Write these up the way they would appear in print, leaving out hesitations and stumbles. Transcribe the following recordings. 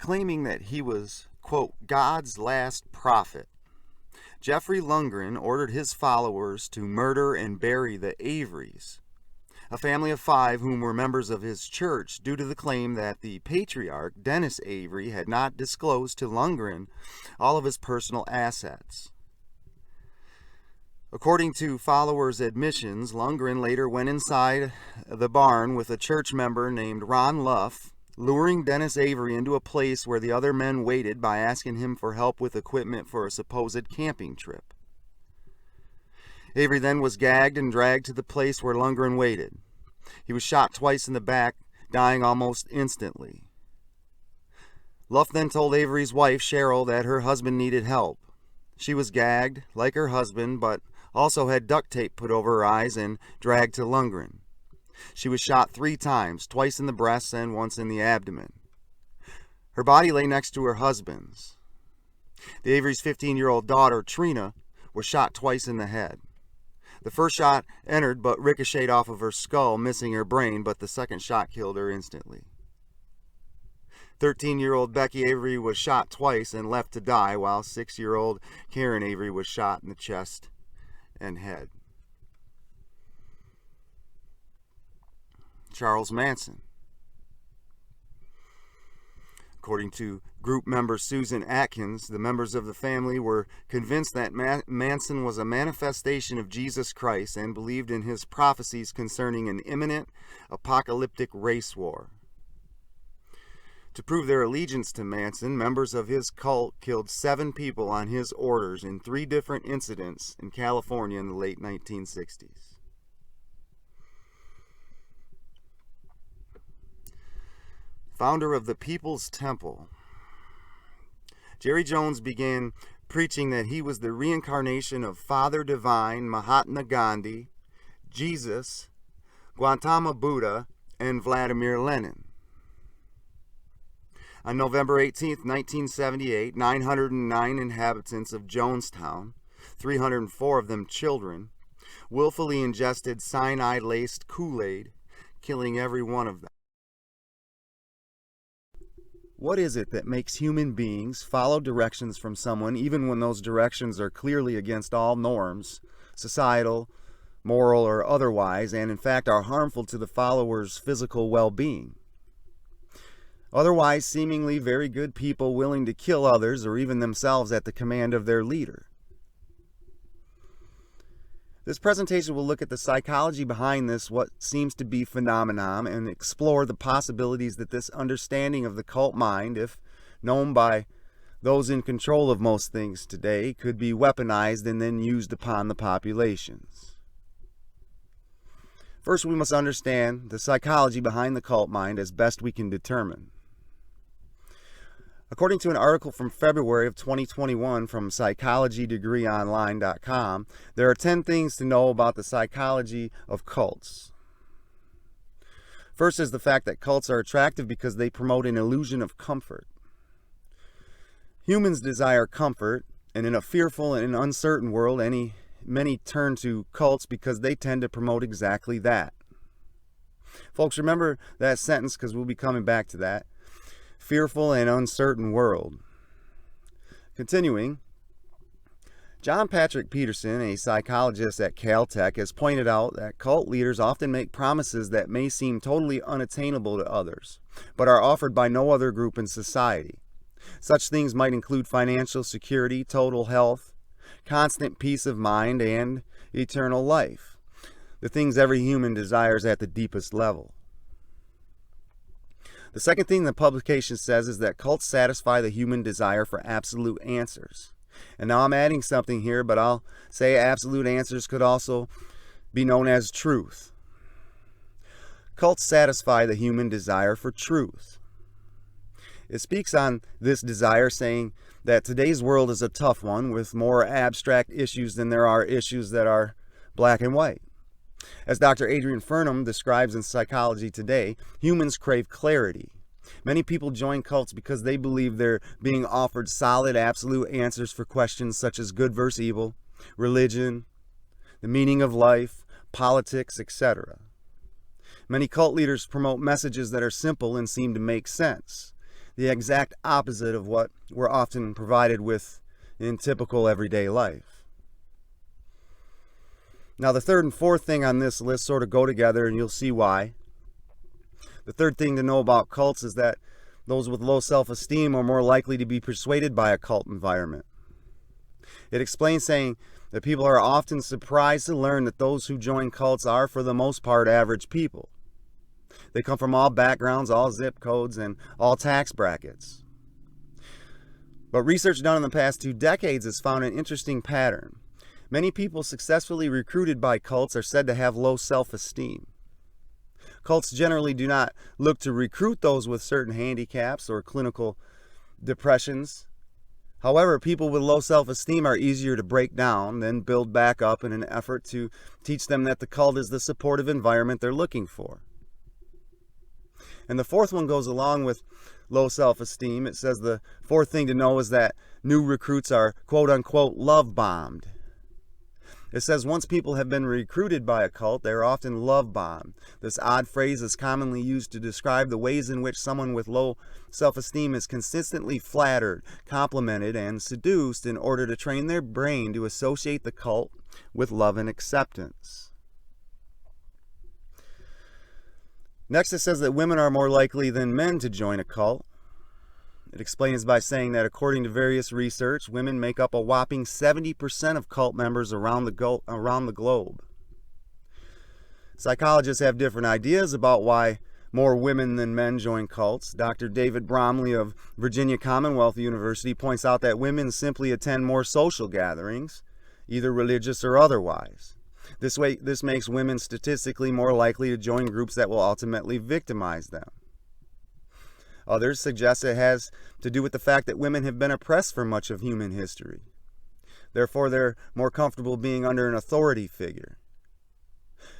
claiming that he was, quote, God's last prophet. Jeffrey Lundgren ordered his followers to murder and bury the Averys, a family of 5 whom were members of his church, due to the claim that the patriarch, Dennis Avery, had not disclosed to Lundgren all of his personal assets. According to followers' admissions, Lundgren later went inside the barn with a church member named Ron Luff, luring Dennis Avery into a place where the other men waited by asking him for help with equipment for a supposed camping trip. Avery then was gagged and dragged to the place where Lundgren waited. He was shot twice in the back, dying almost instantly. Luff then told Avery's wife, Cheryl, that her husband needed help. She was gagged, like her husband, but also had duct tape put over her eyes and dragged to Lundgren. She was shot 3 times, twice in the breast and once in the abdomen. Her body lay next to her husband's. The Avery's 15-year-old daughter, Trina, was shot twice in the head. The first shot entered but ricocheted off of her skull, missing her brain, but the second shot killed her instantly. 13-year-old Becky Avery was shot twice and left to die, while 6-year-old Karen Avery was shot in the chest and head. Charles Manson. According to group member Susan Atkins, the members of the family were convinced that Manson was a manifestation of Jesus Christ and believed in his prophecies concerning an imminent apocalyptic race war. To prove their allegiance to Manson, members of his cult killed 7 people on his orders in 3 different incidents in California in the late 1960s. Founder of the People's Temple. Jerry Jones began preaching that he was the reincarnation of Father Divine, Mahatma Gandhi, Jesus, Gautama Buddha, and Vladimir Lenin. On November 18, 1978, 909 inhabitants of Jonestown, 304 of them children, willfully ingested cyanide-laced Kool-Aid, killing every one of them. What is it that makes human beings follow directions from someone even when those directions are clearly against all norms, societal, moral, or otherwise, and in fact are harmful to the follower's physical well-being? Otherwise seemingly very good people willing to kill others or even themselves at the command of their leader. This presentation will look at the psychology behind this, what seems to be phenomenon, and explore the possibilities that this understanding of the cult mind, if known by those in control of most things today, could be weaponized and then used upon the populations. First, we must understand the psychology behind the cult mind as best we can determine. According to an article from February of 2021 from psychologydegreeonline.com, there are 10 things to know about the psychology of cults. First is the fact that cults are attractive because they promote an illusion of comfort. Humans desire comfort, and in a fearful and uncertain world, many turn to cults because they tend to promote exactly that. Folks, remember that sentence because we'll be coming back to that. Fearful and uncertain world. Continuing, John Patrick Peterson, a psychologist at Caltech, has pointed out that cult leaders often make promises that may seem totally unattainable to others, but are offered by no other group in society. Such things might include financial security, total health, constant peace of mind, and eternal life, the things every human desires at the deepest level. The second thing the publication says is that cults satisfy the human desire for absolute answers. And now I'm adding something here, but I'll say absolute answers could also be known as truth. Cults satisfy the human desire for truth. It speaks on this desire, saying that today's world is a tough one with more abstract issues than there are issues that are black and white. As Dr. Adrian Furnham describes in Psychology Today, humans crave clarity. Many people join cults because they believe they're being offered solid, absolute answers for questions such as good versus evil, religion, the meaning of life, politics, etc. Many cult leaders promote messages that are simple and seem to make sense. the exact opposite of what we're often provided with in typical everyday life. Now, the third and fourth thing on this list sort of go together, and you'll see why. The third thing to know about cults is that those with low self-esteem are more likely to be persuaded by a cult environment. It explains, saying that people are often surprised to learn that those who join cults are, for the most part, average people. They come from all backgrounds, all zip codes, and all tax brackets. But research done in the past 2 decades has found an interesting pattern. Many people successfully recruited by cults are said to have low self-esteem. Cults generally do not look to recruit those with certain handicaps or clinical depressions. However, people with low self-esteem are easier to break down than build back up in an effort to teach them that the cult is the supportive environment they're looking for. And the fourth one goes along with low self-esteem. It says the fourth thing to know is that new recruits are quote-unquote love-bombed. It says once people have been recruited by a cult, they are often love-bombed. This odd phrase is commonly used to describe the ways in which someone with low self-esteem is consistently flattered, complimented, and seduced in order to train their brain to associate the cult with love and acceptance. Next, it says that women are more likely than men to join a cult. It explains by saying that according to various research, women make up a whopping 70% of cult members around the globe. Psychologists have different ideas about why more women than men join cults. Dr. David Bromley of Virginia Commonwealth University points out that women simply attend more social gatherings, either religious or otherwise. This makes women statistically more likely to join groups that will ultimately victimize them. Others suggest it has to do with the fact that women have been oppressed for much of human history. Therefore, they're more comfortable being under an authority figure.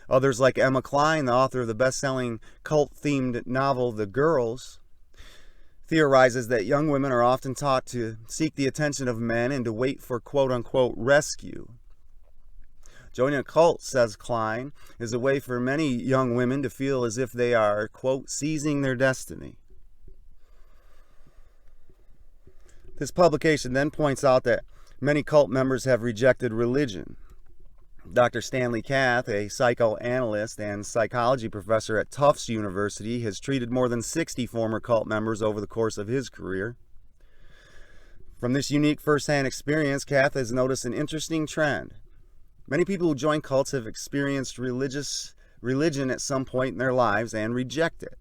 Others, like Emma Cline, the author of the best-selling cult-themed novel The Girls, theorizes that young women are often taught to seek the attention of men and to wait for quote-unquote rescue. Joining a cult, says Cline, is a way for many young women to feel as if they are, quote, seizing their destiny. This publication then points out that many cult members have rejected religion. Dr. Stanley Kath, a psychoanalyst and psychology professor at Tufts University, has treated more than 60 former cult members over the course of his career. From this unique first-hand experience, Kath has noticed an interesting trend. Many people who join cults have experienced religion at some point in their lives and reject it.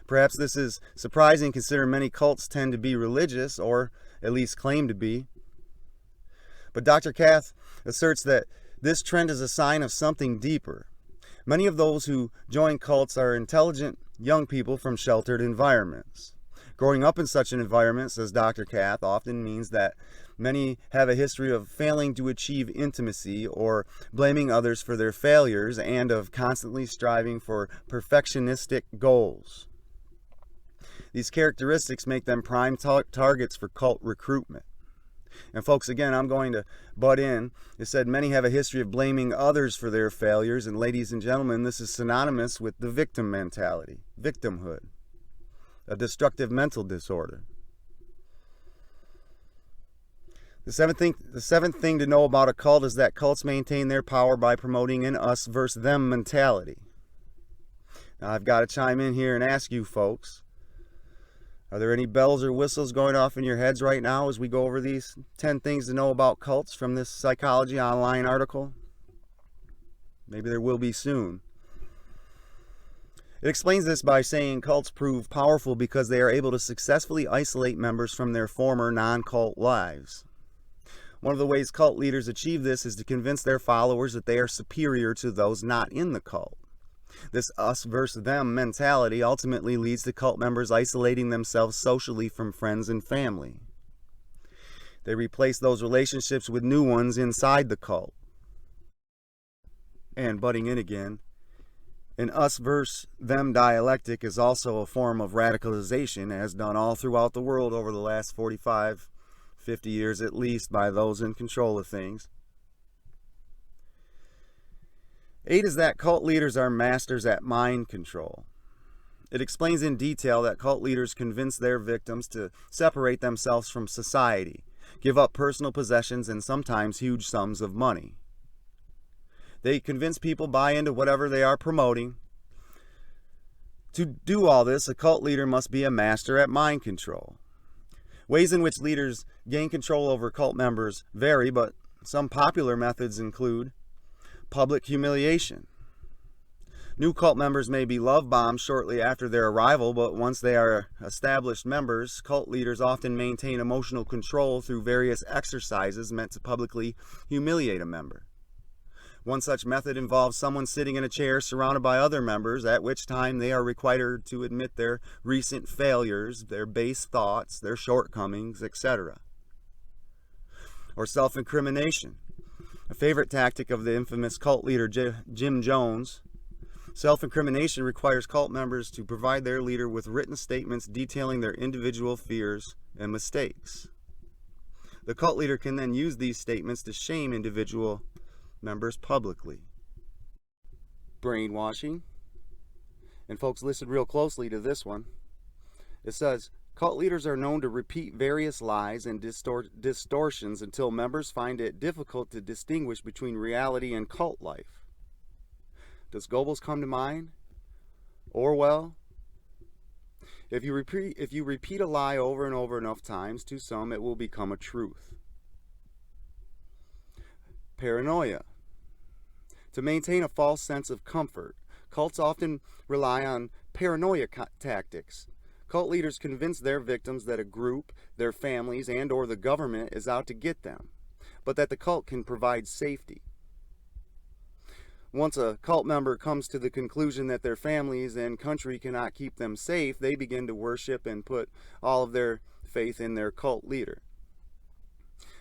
Perhaps this is surprising considering many cults tend to be religious, or at least claim to be. But Dr. Kath asserts that this trend is a sign of something deeper. Many of those who join cults are intelligent young people from sheltered environments. Growing up in such an environment, says Dr. Kath, often means that many have a history of failing to achieve intimacy or blaming others for their failures and of constantly striving for perfectionistic goals. These characteristics make them prime targets for cult recruitment. And folks, again, I'm going to butt in. It said many have a history of blaming others for their failures. And ladies and gentlemen, this is synonymous with the victim mentality, victimhood, a destructive mental disorder. The seventh thing to know about a cult is that cults maintain their power by promoting an us versus them mentality. Now, I've got to chime in here and ask you folks, are there any bells or whistles going off in your heads right now as we go over these 10 things to know about cults from this Psychology Online article? Maybe there will be soon. It explains this by saying cults prove powerful because they are able to successfully isolate members from their former non-cult lives. One of the ways cult leaders achieve this is to convince their followers that they are superior to those not in the cult. This us versus them mentality ultimately leads to cult members isolating themselves socially from friends and family. They replace those relationships with new ones inside the cult. And butting in again, an us versus them dialectic is also a form of radicalization, as done all throughout the world over the last 45, 50 years at least by those in control of things. 8 is that cult leaders are masters at mind control. It explains in detail that cult leaders convince their victims to separate themselves from society, give up personal possessions and sometimes huge sums of money. They convince people buy into whatever they are promoting. To do all this, a cult leader must be a master at mind control. Ways in which leaders gain control over cult members vary, but some popular methods include public humiliation. New cult members may be love bombed shortly after their arrival, but once they are established members, cult leaders often maintain emotional control through various exercises meant to publicly humiliate a member. One such method involves someone sitting in a chair surrounded by other members, at which time they are required to admit their recent failures, their base thoughts, their shortcomings, etc. Or self-incrimination, a favorite tactic of the infamous cult leader Jim Jones. Self-incrimination requires cult members to provide their leader with written statements detailing their individual fears and mistakes. The cult leader can then use these statements to shame individual members publicly. Brainwashing. And folks, listen real closely to this one. It says, cult leaders are known to repeat various lies and distortions until members find it difficult to distinguish between reality and cult life. Does Goebbels come to mind? Orwell? If you repeat a lie over and over enough times, to some it will become a truth. Paranoia. To maintain a false sense of comfort, cults often rely on paranoia tactics. Cult leaders convince their victims that a group, their families, and/or the government is out to get them, but that the cult can provide safety. Once a cult member comes to the conclusion that their families and country cannot keep them safe, they begin to worship and put all of their faith in their cult leader.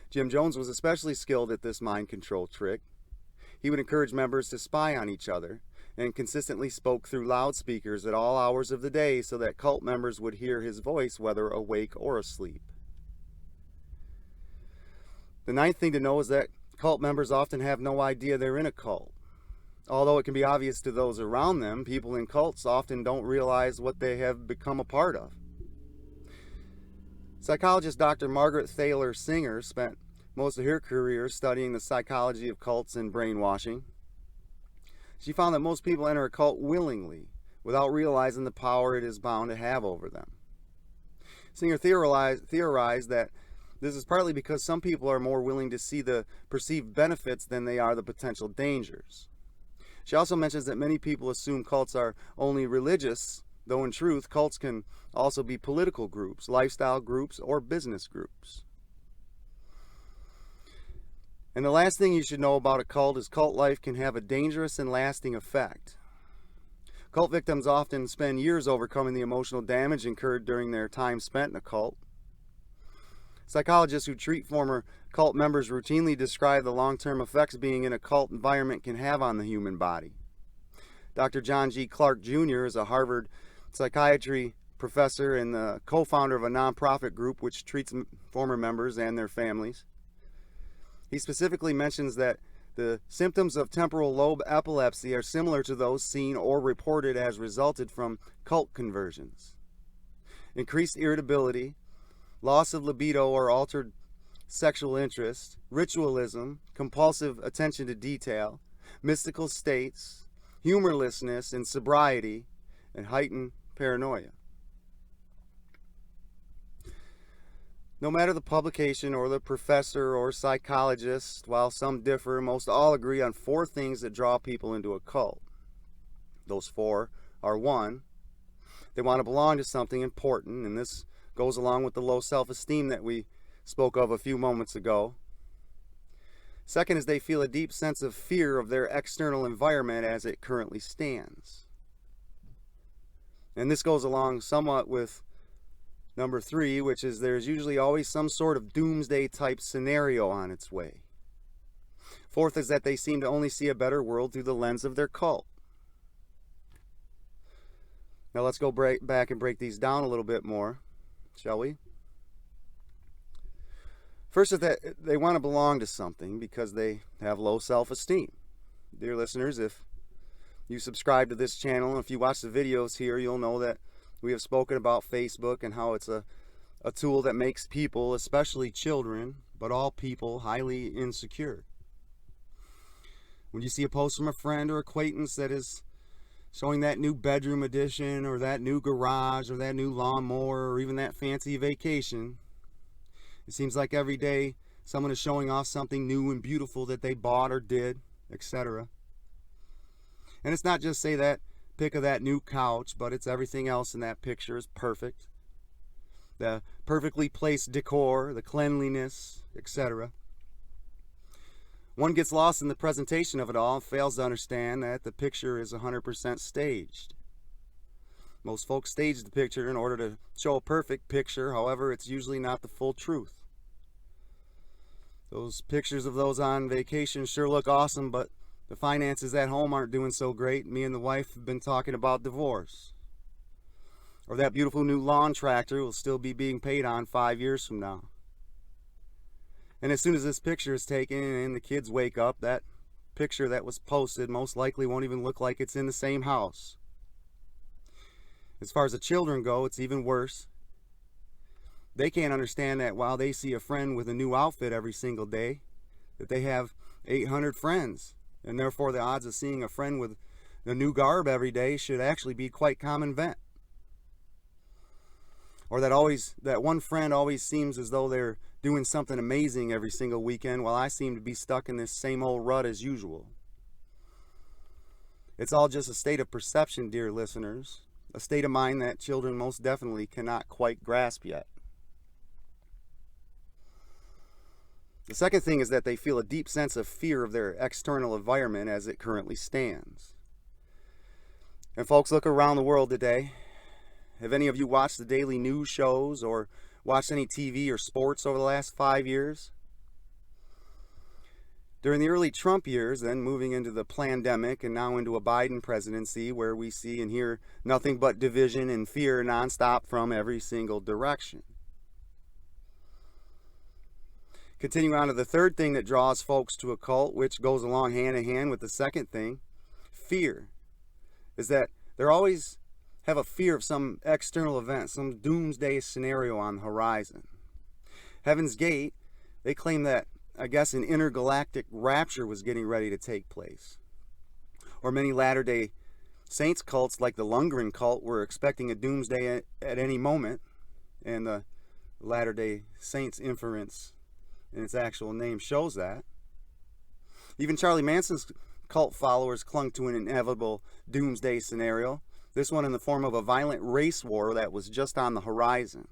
Jim Jones was especially skilled at this mind control trick. He would encourage members to spy on each other and consistently spoke through loudspeakers at all hours of the day so that cult members would hear his voice whether awake or asleep. The ninth thing to know is that cult members often have no idea they're in a cult. Although it can be obvious to those around them, people in cults often don't realize what they have become a part of. Psychologist Dr. Margaret Thaler Singer spent most of her career studying the psychology of cults and brainwashing. She found that most people enter a cult willingly, without realizing the power it is bound to have over them. Singer theorized that this is partly because some people are more willing to see the perceived benefits than they are the potential dangers. She also mentions that many people assume cults are only religious, though in truth, cults can also be political groups, lifestyle groups, or business groups. And the last thing you should know about a cult is cult life can have a dangerous and lasting effect. Cult victims often spend years overcoming the emotional damage incurred during their time spent in a cult. Psychologists who treat former cult members routinely describe the long-term effects being in a cult environment can have on the human body. Dr. John G. Clark Jr. is a Harvard psychiatry professor and the co-founder of a nonprofit group which treats former members and their families. He specifically mentions that the symptoms of temporal lobe epilepsy are similar to those seen or reported as resulted from cult conversions. Increased irritability, loss of libido or altered sexual interest, ritualism, compulsive attention to detail, mystical states, humorlessness, and sobriety, and heightened paranoia. No matter the publication or the professor or psychologist, while some differ, most all agree on 4 things that draw people into a cult. Those 4 are: 1, they want to belong to something important, and this goes along with the low self-esteem that we spoke of a few moments ago. Second is they feel a deep sense of fear of their external environment as it currently stands. And this goes along somewhat with number 3, which is there's usually always some sort of doomsday type scenario on its way. Fourth is that they seem to only see a better world through the lens of their cult. Now let's go back and break these down a little bit more, shall we? First is that they want to belong to something because they have low self-esteem. Dear listeners, if you subscribe to this channel, and if you watch the videos here, you'll know that we have spoken about Facebook and how it's a tool that makes people, especially children, but all people, highly insecure. When you see a post from a friend or acquaintance that is showing that new bedroom addition or that new garage or that new lawnmower or even that fancy vacation, it seems like every day someone is showing off something new and beautiful that they bought or did, etc. And it's not just, say, that pic of that new couch, but it's everything else in that picture is perfect. The perfectly placed decor, the cleanliness, etc. One gets lost in the presentation of it all and fails to understand that the picture is 100% staged. Most folks stage the picture in order to show a perfect picture. However, it's usually not the full truth. Those pictures of those on vacation sure look awesome, but the finances at home aren't doing so great. Me and the wife have been talking about divorce. Or that beautiful new lawn tractor will still be being paid on 5 years from now. And as soon as this picture is taken and the kids wake up, that picture that was posted most likely won't even look like it's in the same house. As far as the children go, it's even worse. They can't understand that while they see a friend with a new outfit every single day, that they have 800 friends, and therefore the odds of seeing a friend with a new garb every day should actually be quite common event. Or that one friend always seems as though they're doing something amazing every single weekend, while I seem to be stuck in this same old rut as usual. It's all just a state of perception, dear listeners, a state of mind that children most definitely cannot quite grasp yet. The second thing is that they feel a deep sense of fear of their external environment as it currently stands. And folks, look around the world today. Have any of you watched the daily news shows or watched any TV or sports over the last 5 years? During the early Trump years, then moving into the pandemic and now into a Biden presidency where we see and hear nothing but division and fear nonstop from every single direction. Continuing on to the third thing that draws folks to a cult, which goes along hand in hand with the second thing, fear, is that they're always have a fear of some external event, some doomsday scenario on the horizon. Heaven's Gate, they claim that, I guess, an intergalactic rapture was getting ready to take place. Or many Latter-day Saints cults, like the Lundgren cult, were expecting a doomsday at any moment, and the Latter-day Saints inference in its actual name shows that. Even Charlie Manson's cult followers clung to an inevitable doomsday scenario, this one in the form of a violent race war that was just on the horizon.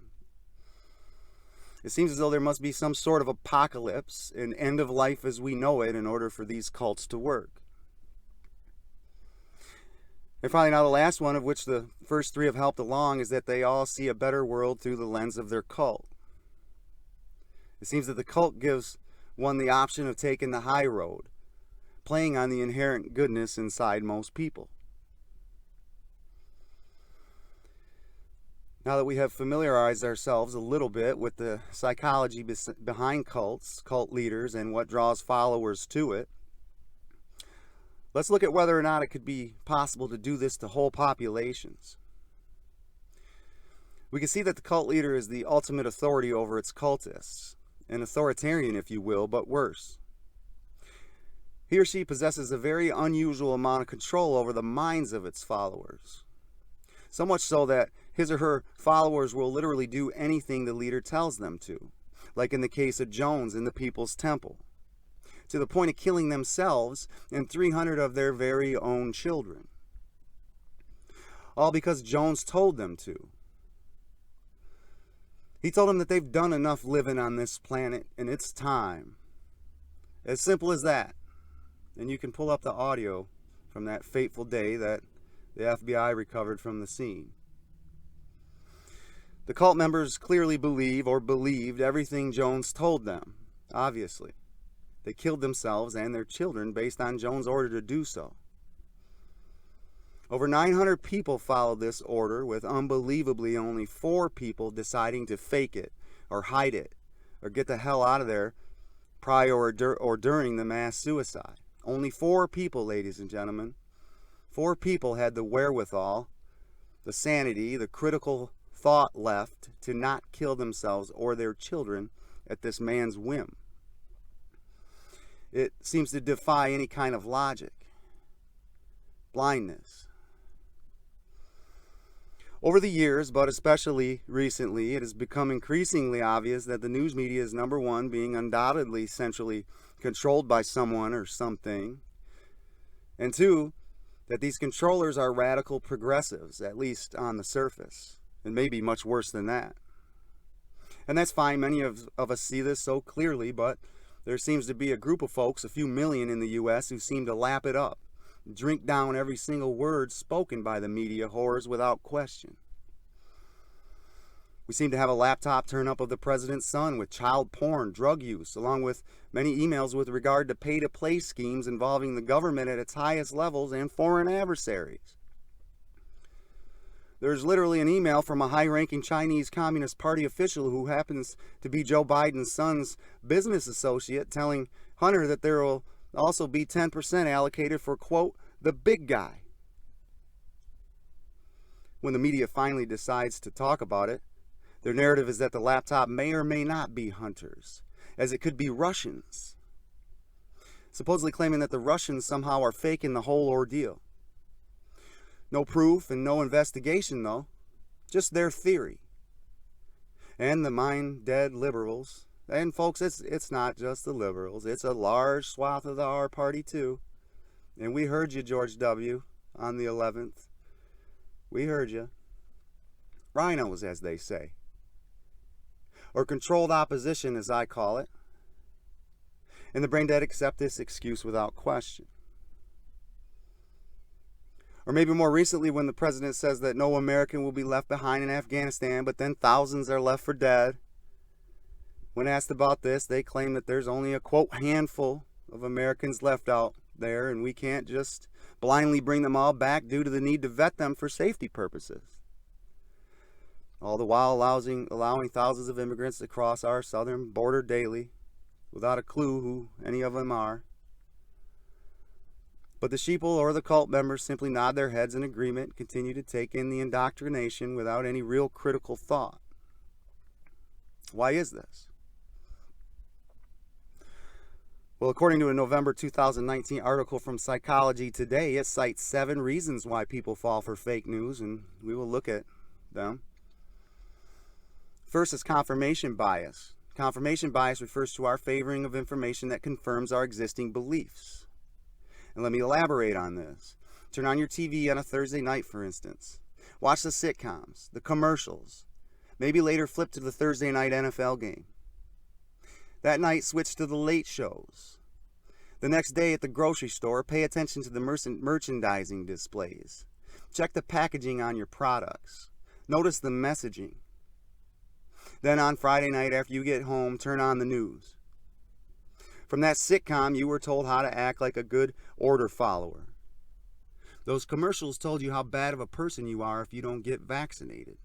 It seems as though there must be some sort of apocalypse, an end of life as we know it, in order for these cults to work. And finally, now the last one, of which the first three have helped along, is that they all see a better world through the lens of their cult. It seems that the cult gives one the option of taking the high road, playing on the inherent goodness inside most people. Now that we have familiarized ourselves a little bit with the psychology behind cults, cult leaders, and what draws followers to it, let's look at whether or not it could be possible to do this to whole populations. We can see that the cult leader is the ultimate authority over its cultists, an authoritarian, if you will, but worse. He or she possesses a very unusual amount of control over the minds of its followers. So much so that his or her followers will literally do anything the leader tells them to, like in the case of Jones in the People's Temple, to the point of killing themselves and 300 of their very own children. All because Jones told them to. He told them that they've done enough living on this planet and it's time. As simple as that. And you can pull up the audio from that fateful day that the FBI recovered from the scene. The cult members clearly believe or believed everything Jones told them, obviously. They killed themselves and their children based on Jones' order to do so. Over 900 people followed this order, with unbelievably only 4 people deciding to fake it or hide it or get the hell out of there prior or during the mass suicide. Only 4 people, ladies and gentlemen. 4 people had the wherewithal, the sanity, the critical thought left to not kill themselves or their children at this man's whim. It seems to defy any kind of logic. Blindness. Over the years, but especially recently, it has become increasingly obvious that the news media is, number one, being undoubtedly centrally controlled by someone or something, and 2, that these controllers are radical progressives, at least on the surface, and maybe much worse than that. And that's fine, many of us see this so clearly, but there seems to be a group of folks, a few million in the U.S., who seem to lap it up, drink down every single word spoken by the media whores without question. We seem to have a laptop turn up of the president's son with child porn, drug use, along with many emails with regard to pay-to-play schemes involving the government at its highest levels and foreign adversaries. There's literally an email from a high-ranking Chinese Communist Party official who happens to be Joe Biden's son's business associate telling Hunter that there will also be 10% allocated for, quote, the big guy. When the media finally decides to talk about it, their narrative is that the laptop may or may not be Hunter's, as it could be Russians, supposedly claiming that the Russians somehow are faking the whole ordeal. No proof and no investigation, though, just their theory. And the mind-dead liberals, and folks, it's not just the liberals, it's a large swath of the R party too. And we heard you, George W., on the 11th. We heard you. Rhinos, as they say. Or controlled opposition, as I call it. And the brain dead accept this excuse without question. Or maybe more recently when the president says that no American will be left behind in Afghanistan, but then thousands are left for dead. When asked about this, they claim that there's only a, quote, handful of Americans left out there, and we can't just blindly bring them all back due to the need to vet them for safety purposes. All the while allowing thousands of immigrants to cross our southern border daily without a clue who any of them are. But the sheeple or the cult members simply nod their heads in agreement, continue to take in the indoctrination without any real critical thought. Why is this? Well, according to a November 2019 article from Psychology Today, it cites 7 reasons why people fall for fake news, and we will look at them. First is confirmation bias. Confirmation bias refers to our favoring of information that confirms our existing beliefs. And let me elaborate on this. Turn on your TV on a Thursday night, for instance. Watch the sitcoms, the commercials. Maybe later flip to the Thursday night NFL game. That night, switch to the late shows. The next day at the grocery store, pay attention to the merchandising displays. Check the packaging on your products. Notice the messaging. Then on Friday night after you get home, turn on the news. From that sitcom, you were told how to act like a good order follower. Those commercials told you how bad of a person you are if you don't get vaccinated.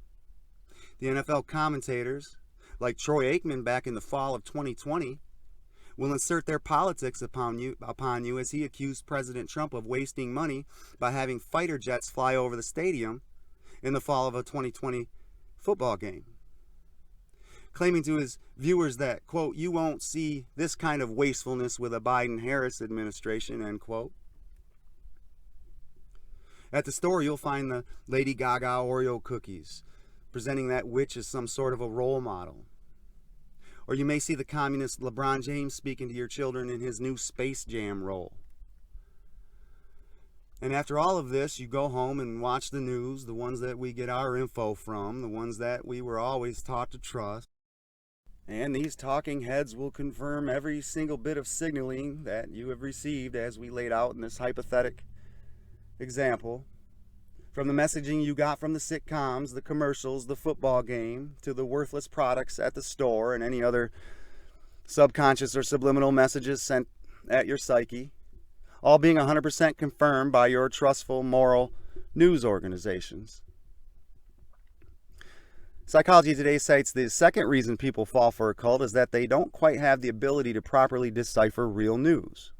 The NFL commentators, like Troy Aikman back in the fall of 2020, will insert their politics upon you as he accused President Trump of wasting money by having fighter jets fly over the stadium in the fall of a 2020 football game, claiming to his viewers that, quote, you won't see this kind of wastefulness with a Biden-Harris administration, end quote. At the store, you'll find the Lady Gaga Oreo cookies, presenting that witch as some sort of a role model. Or you may see the communist LeBron James speaking to your children in his new Space Jam role. And after all of this, you go home and watch the news, the ones that we get our info from, the ones that we were always taught to trust. And these talking heads will confirm every single bit of signaling that you have received as we laid out in this hypothetical example. From the messaging you got from the sitcoms, the commercials, the football game, to the worthless products at the store and any other subconscious or subliminal messages sent at your psyche, all being 100% confirmed by your trustful, moral news organizations. Psychology Today cites the second reason people fall for a cult is that they don't quite have the ability to properly decipher real news.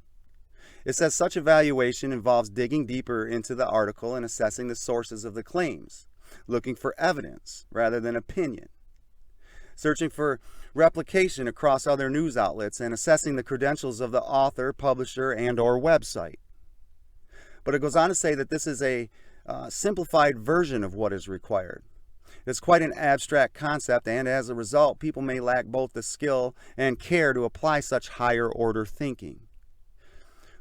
It says such evaluation involves digging deeper into the article and assessing the sources of the claims, looking for evidence rather than opinion, searching for replication across other news outlets, and assessing the credentials of the author, publisher, and/or website. But it goes on to say that this is a simplified version of what is required. It's quite an abstract concept, and as a result, people may lack both the skill and care to apply such higher order thinking.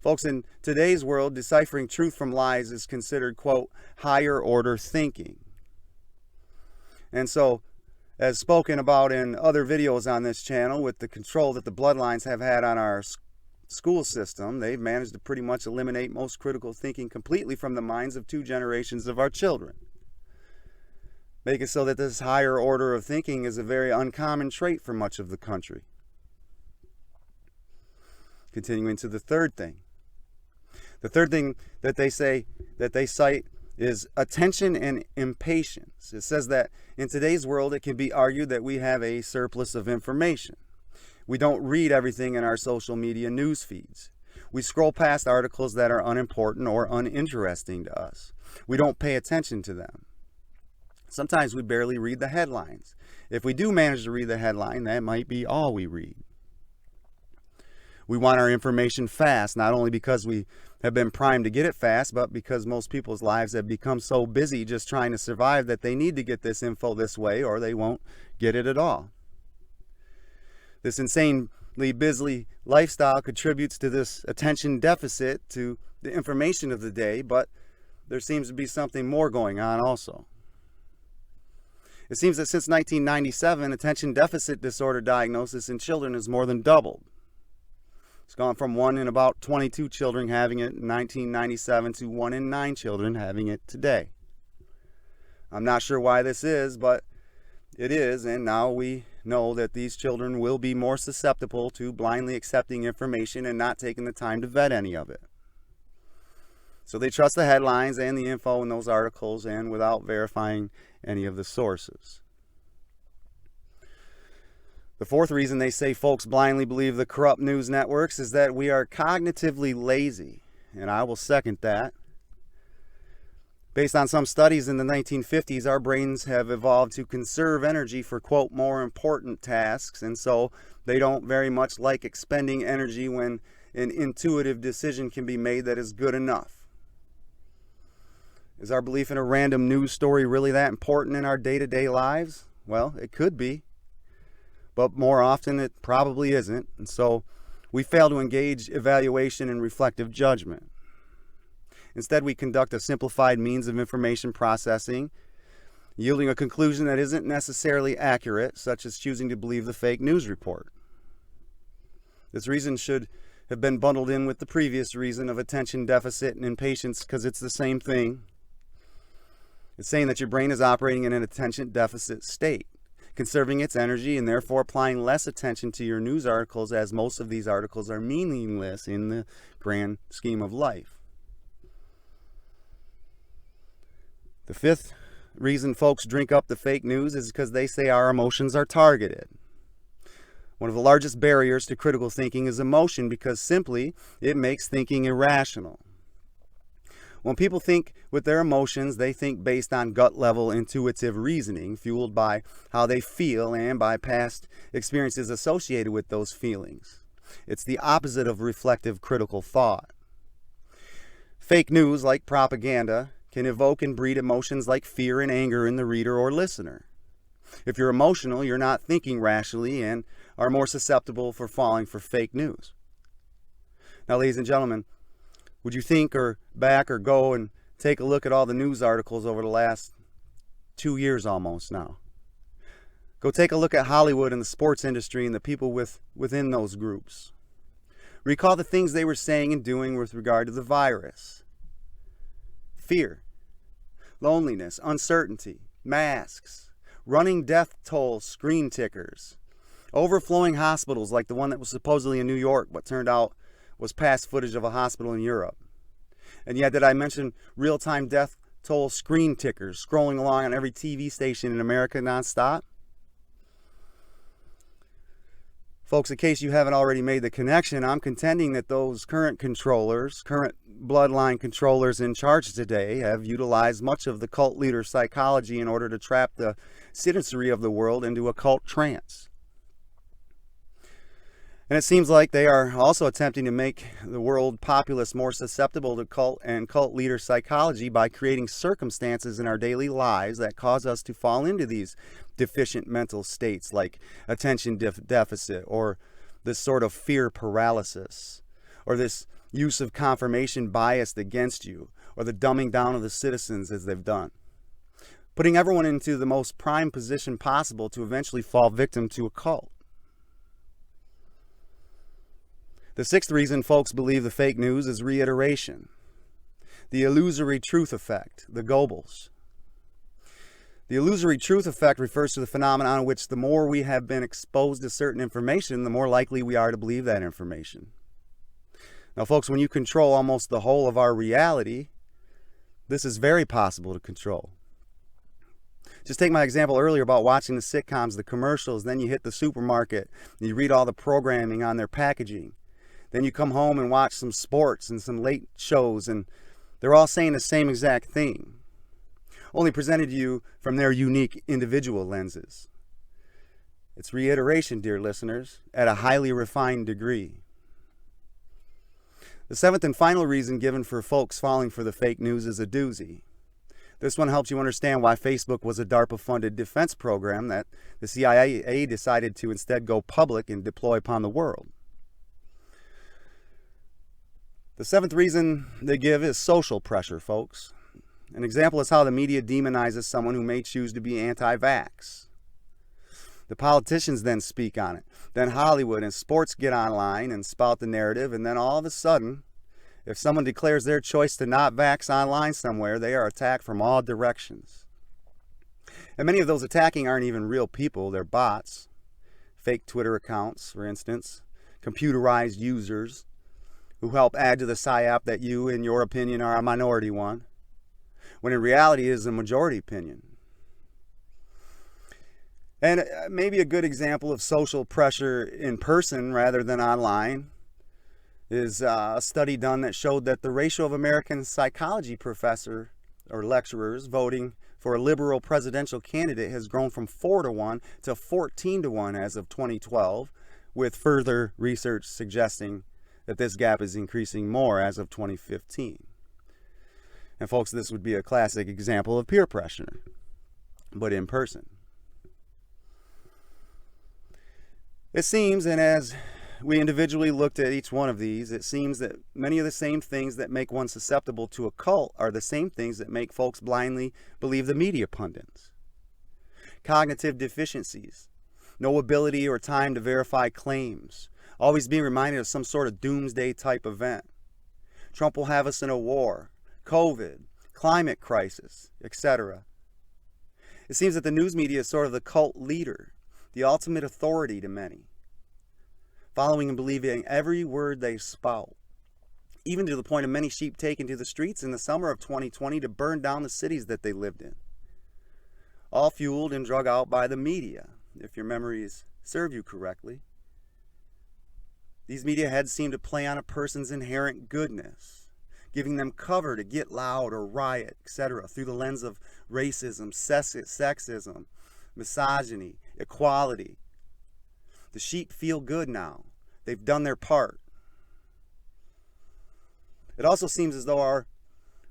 Folks, in today's world, deciphering truth from lies is considered, quote, higher order thinking. And so, as spoken about in other videos on this channel, with the control that the bloodlines have had on our school system, they've managed to pretty much eliminate most critical thinking completely from the minds of 2 generations of our children. Make it so that this higher order of thinking is a very uncommon trait for much of the country. Continuing to the third thing. The third thing that they cite is attention and impatience. It says that in today's world, it can be argued that we have a surplus of information. We don't read everything in our social media news feeds. We scroll past articles that are unimportant or uninteresting to us. We don't pay attention to them. Sometimes we barely read the headlines. If we do manage to read the headline, that might be all we read. We want our information fast, not only because we have been primed to get it fast, but because most people's lives have become so busy just trying to survive that they need to get this info this way or they won't get it at all. This insanely busy lifestyle contributes to this attention deficit to the information of the day, but there seems to be something more going on also. It seems that since 1997, attention deficit disorder diagnosis in children has more than doubled. It's gone from 1 in about 22 children having it in 1997 to 1 in 9 children having it today. I'm not sure why this is, but it is, and now we know that these children will be more susceptible to blindly accepting information and not taking the time to vet any of it. So they trust the headlines and the info in those articles and without verifying any of the sources. The fourth reason they say folks blindly believe the corrupt news networks is that we are cognitively lazy, and I will second that. Based on some studies in the 1950s, our brains have evolved to conserve energy for, quote, more important tasks, and so they don't very much like expending energy when an intuitive decision can be made that is good enough. Is our belief in a random news story really that important in our day-to-day lives? Well, it could be, but more often it probably isn't, and so we fail to engage evaluation and reflective judgment. Instead, we conduct a simplified means of information processing, yielding a conclusion that isn't necessarily accurate, such as choosing to believe the fake news report. This reason should have been bundled in with the previous reason of attention deficit and impatience because it's the same thing. It's saying that your brain is operating in an attention deficit state, conserving its energy and therefore applying less attention to your news articles, as most of these articles are meaningless in the grand scheme of life. The fifth reason folks drink up the fake news is because they say our emotions are targeted. One of the largest barriers to critical thinking is emotion, because simply it makes thinking irrational. When people think with their emotions, they think based on gut-level intuitive reasoning, fueled by how they feel and by past experiences associated with those feelings. It's the opposite of reflective critical thought. Fake news, like propaganda, can evoke and breed emotions like fear and anger in the reader or listener. If you're emotional, you're not thinking rationally and are more susceptible for falling for fake news. Now, ladies and gentlemen, would you think or back or go and take a look at all the news articles over the last 2 years almost now? Go take a look at Hollywood and the sports industry and the people within those groups. Recall the things they were saying and doing with regard to the virus. Fear, loneliness, uncertainty, masks, running death toll screen tickers, overflowing hospitals like the one that was supposedly in New York but turned out was past footage of a hospital in Europe. And yet, did I mention real-time death toll screen tickers scrolling along on every TV station in America nonstop? Folks, in case you haven't already made the connection, I'm contending that those current bloodline controllers in charge today have utilized much of the cult leader psychology in order to trap the citizenry of the world into a cult trance. And it seems like they are also attempting to make the world populace more susceptible to cult and cult leader psychology by creating circumstances in our daily lives that cause us to fall into these deficient mental states like attention deficit, or this sort of fear paralysis, or this use of confirmation bias against you, or the dumbing down of the citizens as they've done, putting everyone into the most prime position possible to eventually fall victim to a cult. The sixth reason folks believe the fake news is reiteration. The illusory truth effect, the Goebbels. The illusory truth effect refers to the phenomenon in which the more we have been exposed to certain information, the more likely we are to believe that information. Now, folks, when you control almost the whole of our reality, this is very possible to control. Just take my example earlier about watching the sitcoms, the commercials, then you hit the supermarket, and you read all the programming on their packaging. Then you come home and watch some sports and some late shows, and they're all saying the same exact thing, only presented to you from their unique individual lenses. It's reiteration, dear listeners, at a highly refined degree. The seventh and final reason given for folks falling for the fake news is a doozy. This one helps you understand why Facebook was a DARPA-funded defense program that the CIA decided to instead go public and deploy upon the world. The seventh reason they give is social pressure, folks. An example is how the media demonizes someone who may choose to be anti-vax. The politicians then speak on it. Then Hollywood and sports get online and spout the narrative, and then all of a sudden, if someone declares their choice to not vax online somewhere, they are attacked from all directions. And many of those attacking aren't even real people, they're bots. Fake Twitter accounts, for instance, computerized users who help add to the psyop that you, in your opinion, are a minority one, when in reality it is a majority opinion. And maybe a good example of social pressure in person rather than online is a study done that showed that the ratio of American psychology professor or lecturers voting for a liberal presidential candidate has grown from 4-1 to 14-1 as of 2012, with further research suggesting that this gap is increasing more as of 2015. And folks, this would be a classic example of peer pressure, but in person. It seems, and as we individually looked at each one of these, it seems that many of the same things that make one susceptible to a cult are the same things that make folks blindly believe the media pundits. Cognitive deficiencies, no ability or time to verify claims, always being reminded of some sort of doomsday type event. Trump will have us in a war, COVID, climate crisis, etc. It seems that the news media is sort of the cult leader, the ultimate authority to many, following and believing every word they spout, even to the point of many sheep taken to the streets in the summer of 2020 to burn down the cities that they lived in. All fueled and drug out by the media, if your memories serve you correctly. These media heads seem to play on a person's inherent goodness, giving them cover to get loud or riot, etc., through the lens of racism, sexism, misogyny, equality. The sheep feel good now. They've done their part. It also seems as though our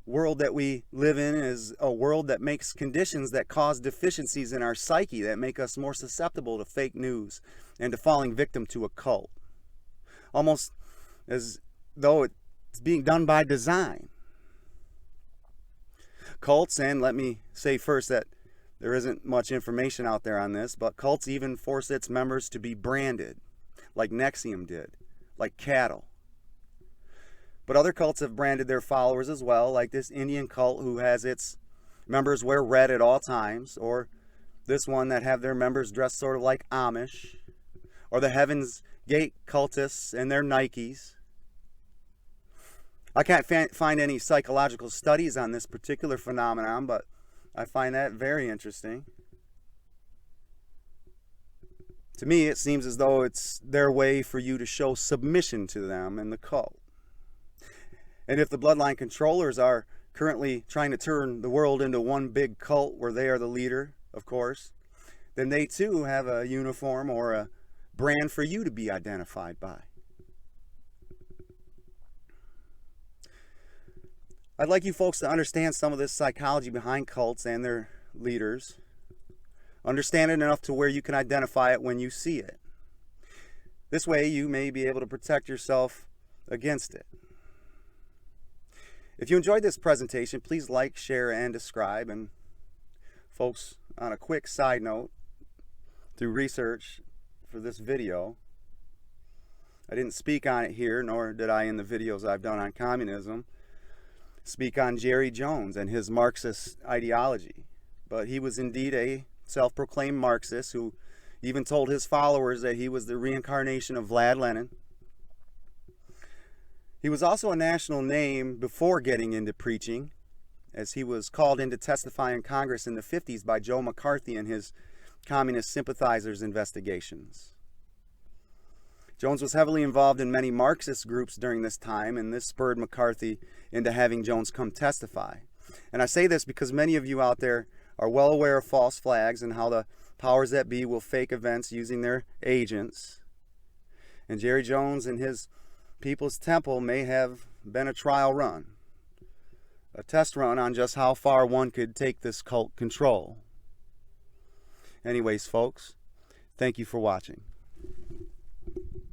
world that we live in is a world that makes conditions that cause deficiencies in our psyche that make us more susceptible to fake news and to falling victim to a cult. Almost as though it's being done by design. Cults, and let me say first that there isn't much information out there on this, but cults even force its members to be branded, like NXIVM did, like cattle. But other cults have branded their followers as well, like this Indian cult who has its members wear red at all times, or this one that have their members dressed sort of like Amish, or the Heaven's Gate cultists and their Nikes. I can't find any psychological studies on this particular phenomenon, but I find that very interesting. To me, it seems as though it's their way for you to show submission to them and the cult. And if the bloodline controllers are currently trying to turn the world into one big cult where they are the leader, of course, then they too have a uniform or a brand for you to be identified by. I'd like you folks to understand some of this psychology behind cults and their leaders. Understand it enough to where you can identify it when you see it. This way you may be able to protect yourself against it. If you enjoyed this presentation, please like, share, and subscribe. And folks, on a quick side note, through research for this video, I didn't speak on it here, nor did I in the videos I've done on communism, speak on Jerry Jones and his Marxist ideology. But he was indeed a self-proclaimed Marxist who even told his followers that he was the reincarnation of Vlad Lenin. He was also a national name before getting into preaching, as he was called in to testify in Congress in the 50s by Joe McCarthy and his communist sympathizers' investigations. Jones was heavily involved in many Marxist groups during this time, and this spurred McCarthy into having Jones come testify. And I say this because many of you out there are well aware of false flags and how the powers that be will fake events using their agents. And Jerry Jones and his People's Temple may have been a trial run, a test run on just how far one could take this cult control. Anyways, folks, thank you for watching.